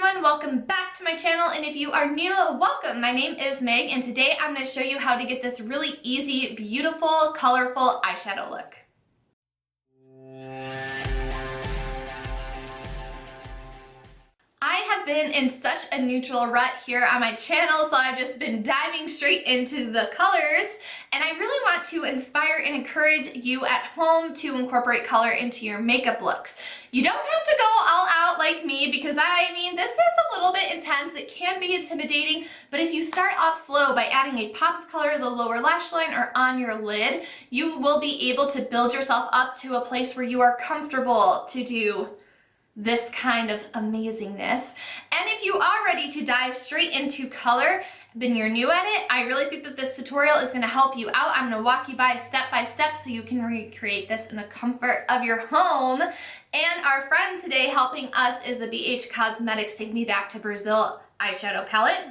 everyone, welcome back to my channel, and if you are new, welcome. My name is Meg, and today I'm going to show you how to get this really easy, beautiful, colorful eyeshadow look. I have been in such a neutral rut here on my channel, so I've just been diving straight into the colors, and I really want to inspire and encourage you at home to incorporate color into your makeup looks. You don't have to go all out like me because this is a little bit intense. It can be intimidating, but if you start off slow by adding a pop of color to the lower lash line or on your lid, you will be able to build yourself up to a place where you are comfortable to do this kind of amazingness. And if you are ready to dive straight into color, then you're new at it, I really think that this tutorial is going to help you out. I'm going to walk you by step so you can recreate this in the comfort of your home. And our friend today helping us is the BH Cosmetics Take Me Back to Brazil eyeshadow palette.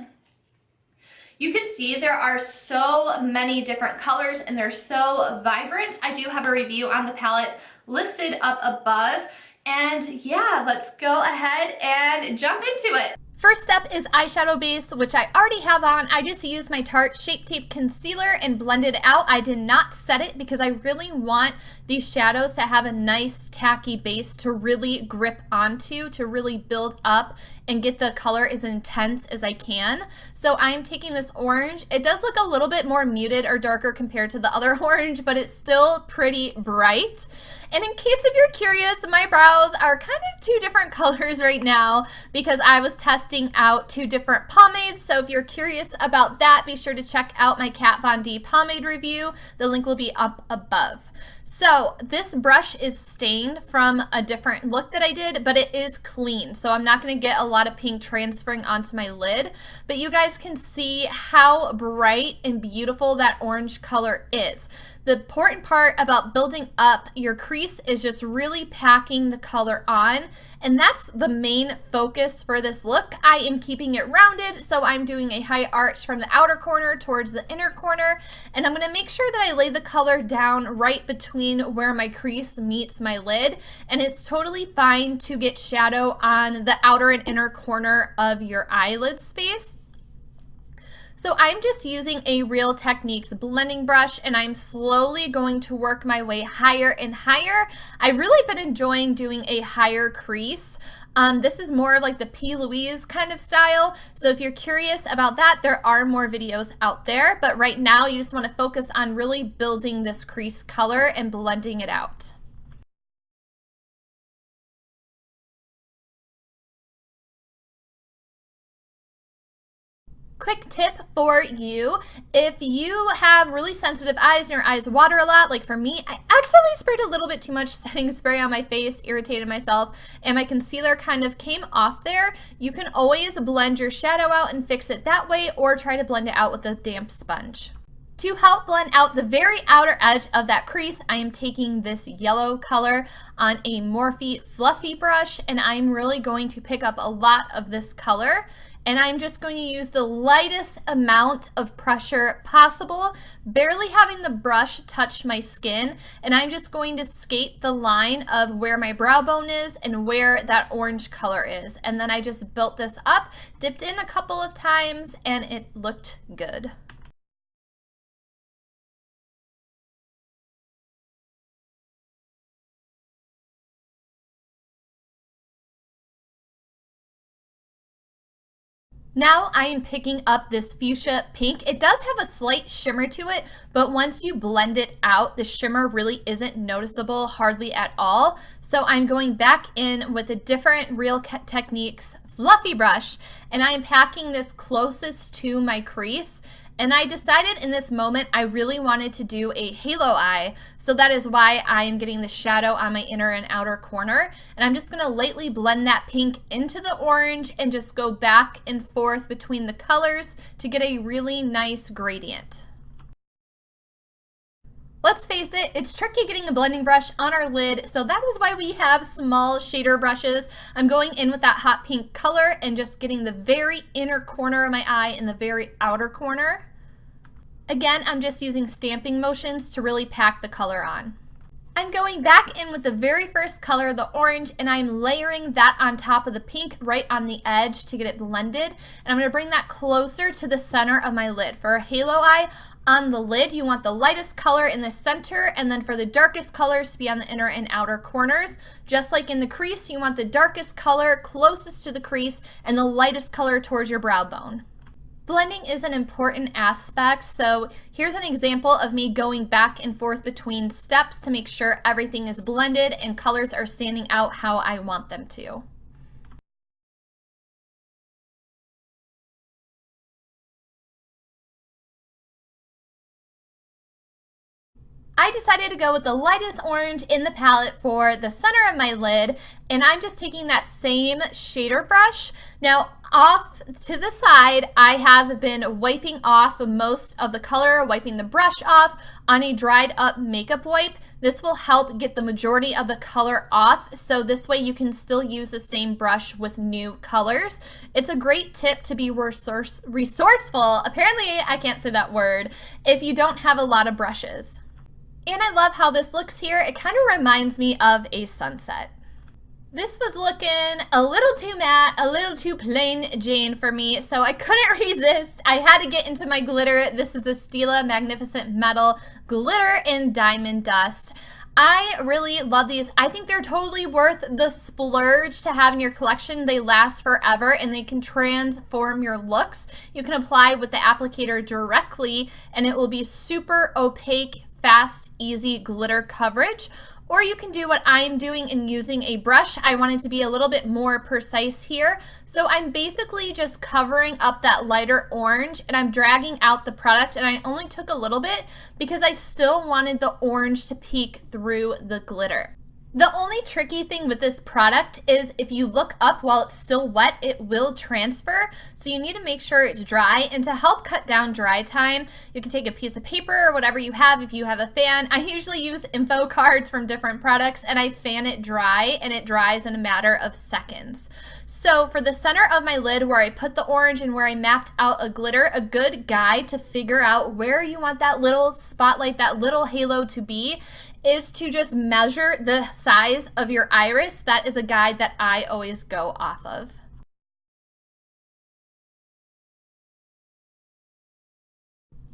You can see there are so many different colors and they're so vibrant. I do have a review on the palette listed up above. And yeah, let's go ahead and jump into it. First step is eyeshadow base, which I already have on. I just used my Tarte Shape Tape Concealer and blended it out. I did not set it because I really want these shadows to have a nice tacky base to really grip onto, to really build up and get the color as intense as I can. So I'm taking this orange. It does look a little bit more muted or darker compared to the other orange, but it's still pretty bright. And in case if you're curious, my brows are kind of two different colors right now because I was testing out two different pomades. So if you're curious about that, be sure to check out my Kat Von D pomade review. The link will be up above. So this brush is stained from a different look that I did, but it is clean. So I'm not going to get a lot of pink transferring onto my lid, but you guys can see how bright and beautiful that orange color is. The important part about building up your crease is just really packing the color on, and that's the main focus for this look. I am keeping it rounded, so I'm doing a high arch from the outer corner towards the inner corner, and I'm going to make sure that I lay the color down right between where my crease meets my lid, and it's totally fine to get shadow on the outer and inner corner of your eyelid space. So I'm just using a Real Techniques blending brush, and I'm slowly going to work my way higher and higher. I've really been enjoying doing a higher crease. This is more of like the P. Louise kind of style. So if you're curious about that, there are more videos out there. But right now you just want to focus on really building this crease color and blending it out. Quick tip for you, if you have really sensitive eyes and your eyes water a lot, like for me, I actually sprayed a little bit too much setting spray on my face, irritated myself, and my concealer kind of came off there. You can always blend your shadow out and fix it that way, or try to blend it out with a damp sponge. To help blend out the very outer edge of that crease, I am taking this yellow color on a Morphe Fluffy brush, and I'm really going to pick up a lot of this color. And I'm just going to use the lightest amount of pressure possible, barely having the brush touch my skin. And I'm just going to skate the line of where my brow bone is and where that orange color is. And then I just built this up, dipped in a couple of times, and it looked good. Now I am picking up this fuchsia pink. It does have a slight shimmer to it, but once you blend it out, the shimmer really isn't noticeable hardly at all. So I'm going back in with a different Real Techniques fluffy brush, and I am packing this closest to my crease. And I decided in this moment I really wanted to do a halo eye, so that is why I am getting the shadow on my inner and outer corner. And I'm just going to lightly blend that pink into the orange and just go back and forth between the colors to get a really nice gradient. Let's face it, it's tricky getting a blending brush on our lid, so that is why we have small shader brushes. I'm going in with that hot pink color and just getting the very inner corner of my eye and the very outer corner. Again, I'm just using stamping motions to really pack the color on. I'm going back in with the very first color, the orange, and I'm layering that on top of the pink right on the edge to get it blended. And I'm going to bring that closer to the center of my lid. For a halo eye on the lid, you want the lightest color in the center, and then for the darkest colors to be on the inner and outer corners. Just like in the crease, you want the darkest color closest to the crease and the lightest color towards your brow bone. Blending is an important aspect, so here's an example of me going back and forth between steps to make sure everything is blended and colors are standing out how I want them to. I decided to go with the lightest orange in the palette for the center of my lid, and I'm just taking that same shader brush. Now, off to the side, I have been wiping off most of the color, wiping the brush off on a dried up makeup wipe. This will help get the majority of the color off, so this way you can still use the same brush with new colors. It's a great tip to be resourceful, apparently I can't say that word, if you don't have a lot of brushes. And I love how this looks here. It kind of reminds me of a sunset. This was looking a little too matte, a little too plain Jane for me, so I couldn't resist. I had to get into my glitter. This is a Stila Magnificent Metal Glitter in Diamond Dust. I really love these. I think they're totally worth the splurge to have in your collection. They last forever and they can transform your looks. You can apply with the applicator directly and it will be super opaque, fast, easy glitter coverage. Or you can do what I'm doing and using a brush. I wanted to be a little bit more precise here. So I'm basically just covering up that lighter orange and I'm dragging out the product, and I only took a little bit because I still wanted the orange to peek through the glitter. The only tricky thing with this product is if you look up while it's still wet, it will transfer. So you need to make sure it's dry. And to help cut down dry time, you can take a piece of paper or whatever you have if you have a fan. I usually use info cards from different products and I fan it dry and it dries in a matter of seconds. So for the center of my lid where I put the orange and where I mapped out a glitter, a good guide to figure out where you want that little spotlight, that little halo to be, is to just measure the size of your iris. That is a guide that I always go off of.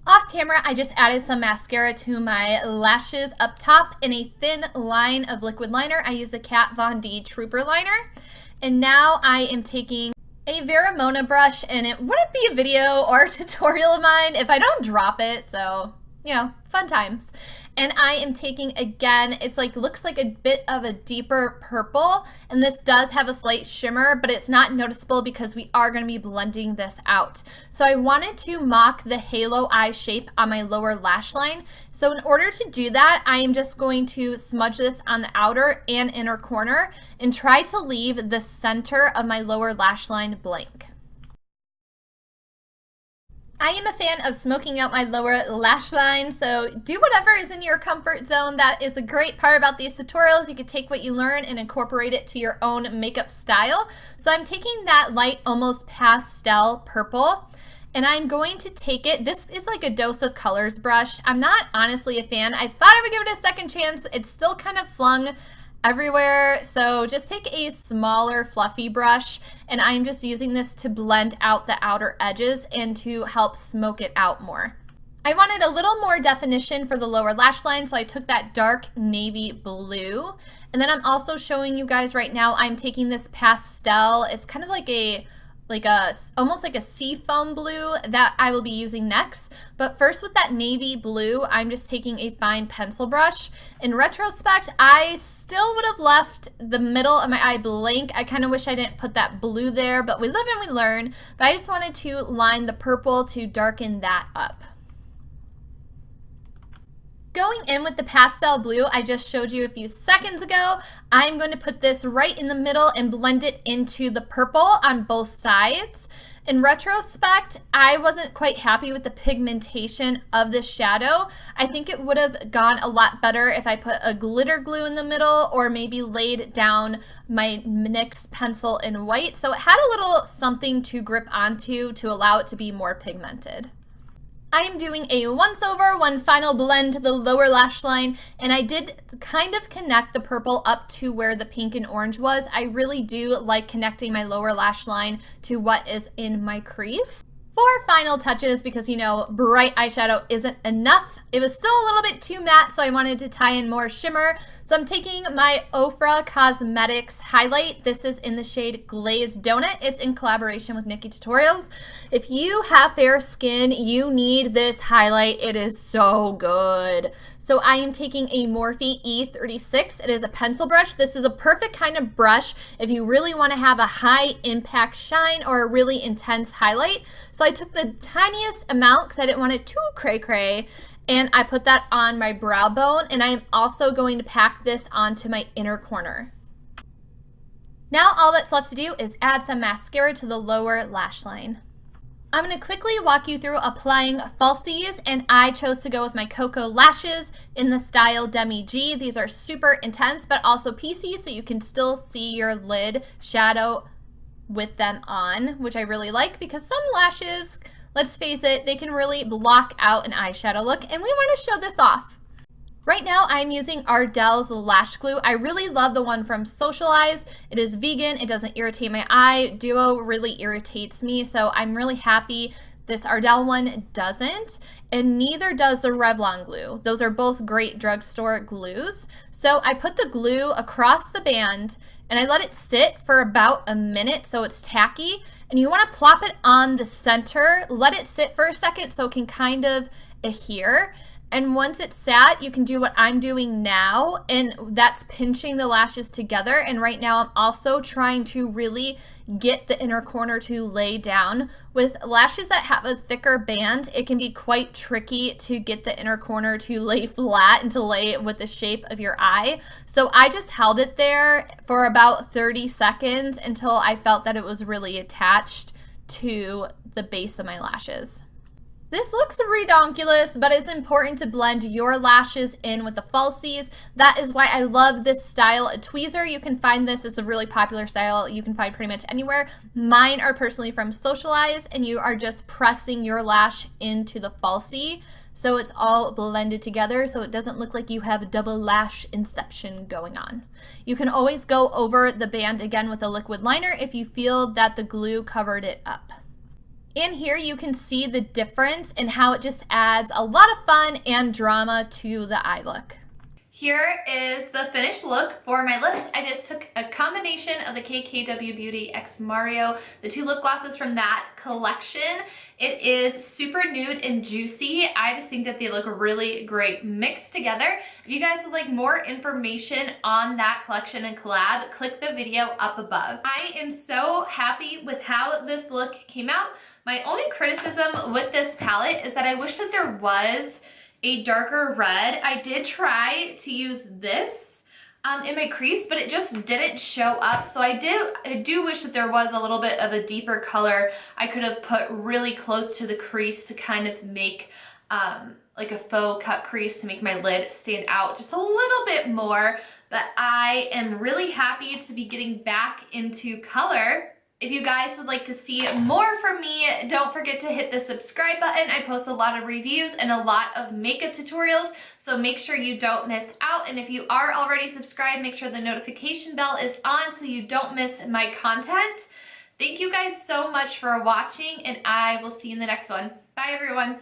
Off camera, I just added some mascara to my lashes up top in a thin line of liquid liner. I used the Kat Von D Trooper liner. And now I am taking a Veramona brush, and it wouldn't be a video or a tutorial of mine if I don't drop it, so, you know, fun times. And I am taking, again, it's like, looks like a bit of a deeper purple, and this does have a slight shimmer, but it's not noticeable because we are going to be blending this out. So I wanted to mock the halo eye shape on my lower lash line. So in order to do that, I am just going to smudge this on the outer and inner corner and try to leave the center of my lower lash line blank. I am a fan of smoking out my lower lash line, so do whatever is in your comfort zone. That is a great part about these tutorials. You can take what you learn and incorporate it to your own makeup style. So I'm taking that light, almost pastel purple, and I'm going to take it. This is like a Dose of Colors brush. I'm not honestly a fan. I thought I would give it a second chance. It's still kind of flung everywhere, so just take a smaller fluffy brush, and I'm just using this to blend out the outer edges and to help smoke it out more. I wanted a little more definition for the lower lash line, so I took that dark navy blue, and then I'm also showing you guys right now, I'm taking this pastel. It's kind of like almost like a seafoam blue that I will be using next. But first, with that navy blue, I'm just taking a fine pencil brush. In retrospect, I still would have left the middle of my eye blank. I kind of wish I didn't put that blue there, but we live and we learn. But I just wanted to line the purple to darken that up. Going in with the pastel blue I just showed you a few seconds ago, I'm going to put this right in the middle and blend it into the purple on both sides. In retrospect, I wasn't quite happy with the pigmentation of this shadow. I think it would have gone a lot better if I put a glitter glue in the middle or maybe laid down my NYX pencil in white. So it had a little something to grip onto to allow it to be more pigmented. I am doing a once over, one final blend to the lower lash line, and I did kind of connect the purple up to where the pink and orange was. I really do like connecting my lower lash line to what is in my crease. For final touches, because you know, bright eyeshadow isn't enough. It was still a little bit too matte, so I wanted to tie in more shimmer. So I'm taking my Ofra Cosmetics highlight. This is in the shade Glazed Donut. It's in collaboration with Nikki Tutorials. If you have fair skin, you need this highlight. It is so good. So I am taking a Morphe E36. It is a pencil brush. This is a perfect kind of brush if you really want to have a high impact shine or a really intense highlight. So I took the tiniest amount because I didn't want it too cray-cray, and I put that on my brow bone, and I am also going to pack this onto my inner corner. Now all that's left to do is add some mascara to the lower lash line. I'm going to quickly walk you through applying falsies, and I chose to go with my Cocoa Lashes in the style Demi G. These are super intense but also piecey, so you can still see your lid shadow with them on, which I really like because some lashes, let's face it, they can really block out an eyeshadow look, and we want to show this off. Right now I'm using Ardell's Lash Glue. I really love the one from Socialize. It is vegan, it doesn't irritate my eye. Duo really irritates me, so I'm really happy this Ardell one doesn't, and neither does the Revlon glue. Those are both great drugstore glues. So I put the glue across the band and I let it sit for about a minute so it's tacky, and you want to plop it on the center, let it sit for a second so it can kind of adhere. And once it's sat, you can do what I'm doing now, and that's pinching the lashes together. And right now I'm also trying to really get the inner corner to lay down. With lashes that have a thicker band, it can be quite tricky to get the inner corner to lay flat and to lay with the shape of your eye. So I just held it there for about 30 seconds until I felt that it was really attached to the base of my lashes. This looks redonkulous, but it's important to blend your lashes in with the falsies. That is why I love this style of tweezer. You can find this as a really popular style you can find pretty much anywhere. Mine are personally from Socialize, and you are just pressing your lash into the falsie. So it's all blended together so it doesn't look like you have double lash inception going on. You can always go over the band again with a liquid liner if you feel that the glue covered it up. And here you can see the difference in how it just adds a lot of fun and drama to the eye look. Here is the finished look for my lips. I just took a combination of the KKW Beauty X Mario, the two lip glosses from that collection. It is super nude and juicy. I just think that they look really great mixed together. If you guys would like more information on that collection and collab, click the video up above. I am so happy with how this look came out. My only criticism with this palette is that I wish that there was a darker red. I did try to use this in my crease, but it just didn't show up. So I do wish that there was a little bit of a deeper color I could have put really close to the crease to kind of make like a faux cut crease to make my lid stand out just a little bit more. But I am really happy to be getting back into color. If you guys would like to see more from me, don't forget to hit the subscribe button. I post a lot of reviews and a lot of makeup tutorials, so make sure you don't miss out. And if you are already subscribed, make sure the notification bell is on so you don't miss my content. Thank you guys so much for watching, and I will see you in the next one. Bye, everyone.